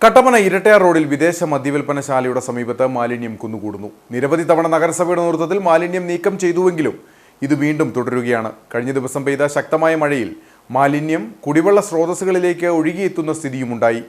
കട്ടപ്പന ഇരട്ടയാർ റോഡിൽ വിദേശ മദ്യവിൽപ്പനശാലയുടെ സമീപത്ത് മാലിന്യം കുന്നുകൂടുന്നു. നിരവധി തവണ നഗരസഭയുടെ നേതൃത്വത്തിൽ മാലിന്യം നീക്കം ചെയ്തുവെങ്കിലും ഇത് വീണ്ടും തുടരുകയാണ്. കഴിഞ്ഞ ദിവസം പെയ്ത ശക്തമായ മഴയിൽ മാലിന്യം കുടിവെള്ള സ്രോതസ്സുകളിലേക്ക് ഒഴുകിയെത്തുന്ന സ്ഥിതിയുമുണ്ടായി.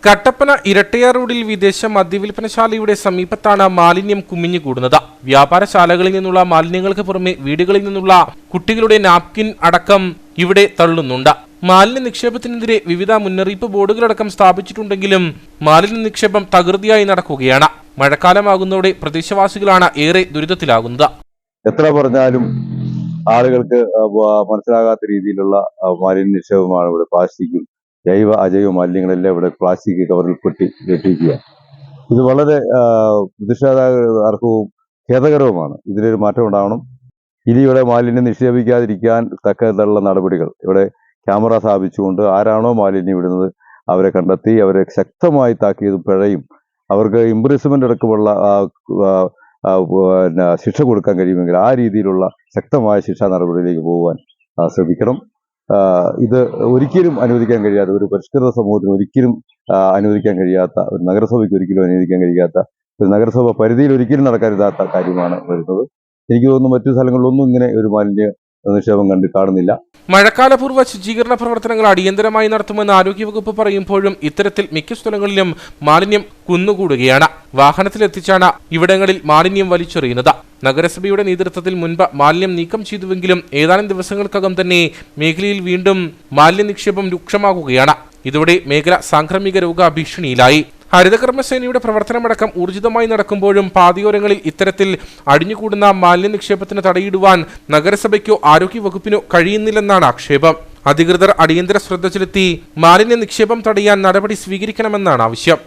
കട്ടപ്പന ഇരട്ടയാർ റോഡിൽ വിദേശ മദ്യവിൽപ്പനശാലയുടെ സമീപത്താണ് മാലിന്യം കുമിഞ്ഞുകൂടുന്നത്. വ്യാപാരശാലകളിൽ നിന്നുള്ള മാലിന്യങ്ങൾക്ക് പുറമെ വീടുകളിൽ നിന്നുള്ള കുട്ടികളുടെ നാപ്കിൻ അടക്കം ഇവിടെ തള്ളുന്നുണ്ട്. മാലിന്യ നിക്ഷേപത്തിനെതിരെ വിവിധ മുന്നറിയിപ്പ് ബോർഡുകളടക്കം സ്ഥാപിച്ചിട്ടുണ്ടെങ്കിലും മാലിന്യ നിക്ഷേപം തകൃതിയായി നടക്കുകയാണ്. മഴക്കാലമാകുന്നതോടെ പ്രദേശവാസികളാണ് ഏറെ ദുരിതത്തിലാകുന്നത്. എത്ര പറഞ്ഞാലും ആളുകൾക്ക് മനസ്സിലാകാത്ത രീതിയിലുള്ള മാലിന്യ നിക്ഷേപമാണ് ഇവിടെ. പ്ലാസ്റ്റിക്കും ജൈവ അജൈവ മാലിന്യങ്ങളെല്ലാം ഇവിടെ പ്ലാസ്റ്റിക് കവറിൽ കെട്ടിയിരിക്കുക. ഇത് വളരെ പ്രതിഷേധാർഹവും ഖേദകരവുമാണ്. ഇതിലൊരു മാറ്റം ഉണ്ടാവണം. ഇനി ഇവിടെ മാലിന്യം നിക്ഷേപിക്കാതിരിക്കാൻ തക്കതുള്ള നടപടികൾ ഇവിടെ ക്യാമറ സ്ഥാപിച്ചുകൊണ്ട് ആരാണോ മാലിന്യം ഇടുന്നത് അവരെ കണ്ടെത്തി അവരെ ശക്തമായി താക്കിയതും പിഴയും അവർക്ക് ഇംപ്രിസ്മെന്റ് അടക്കമുള്ള ശിക്ഷ കൊടുക്കാൻ കഴിയുമെങ്കിൽ ആ രീതിയിലുള്ള ശക്തമായ ശിക്ഷാ നടപടിയിലേക്ക് പോകുവാൻ ശ്രമിക്കണം. ഇത് ഒരിക്കലും അനുവദിക്കാൻ കഴിയാത്ത, ഒരു പരിഷ്കൃത സമൂഹത്തിന് ഒരിക്കലും അനുവദിക്കാൻ കഴിയാത്ത, ഒരു നഗരസഭയ്ക്ക് ഒരിക്കലും അനുവദിക്കാൻ കഴിയാത്ത, ഒരു നഗരസഭ പരിധിയിൽ ഒരിക്കലും നടക്കരുതാത്ത കാര്യമാണ് വരുന്നത്. എനിക്ക് തോന്നുന്നു മറ്റു സ്ഥലങ്ങളിലൊന്നും ഇങ്ങനെ ഒരു മാലിന്യ നിക്ഷേപം കാണുന്നില്ല. മഴക്കാലപൂർവ്വ ശുചീകരണ പ്രവർത്തനങ്ങൾ അടിയന്തരമായി നടത്തുമെന്ന് ആരോഗ്യവകുപ്പ് പറയുമ്പോഴും ഇത്തരത്തിൽ മിക്ക സ്ഥലങ്ങളിലും മാലിന്യം കുന്നുകൂടുകയാണ്. വാഹനത്തിലെത്തിച്ചാണ് ഇവിടങ്ങളിൽ മാലിന്യം വലിച്ചെറിയുന്നത്. നഗരസഭയുടെ നേതൃത്വത്തിൽ മുൻപ് മാലിന്യം നീക്കം ചെയ്തുവെങ്കിലും ഏതാനും ദിവസങ്ങൾക്കകം തന്നെ മേഖലയിൽ വീണ്ടും മാലിന്യ നിക്ഷേപം രൂക്ഷമാകുകയാണ്. ഇതോടെ മേഖല സാംക്രമിക രോഗ ഭീഷണിയിലായി. ഹരിതകർമ്മസേനയുടെ പ്രവർത്തനമടക്കം ഊർജിതമായി നടക്കുമ്പോഴും പാതയോരങ്ങളിൽ ഇത്തരത്തിൽ അടിഞ്ഞുകൂടുന്ന മാലിന്യ നിക്ഷേപത്തിന് തടയിടുവാൻ നഗരസഭയ്ക്കോ ആരോഗ്യവകുപ്പിനോ കഴിയുന്നില്ലെന്നാണ് ആക്ഷേപം. അധികൃതർ അടിയന്തര ശ്രദ്ധ ചെലുത്തി മാലിന്യ നിക്ഷേപം തടയാൻ നടപടി സ്വീകരിക്കണമെന്നാണ് ആവശ്യം.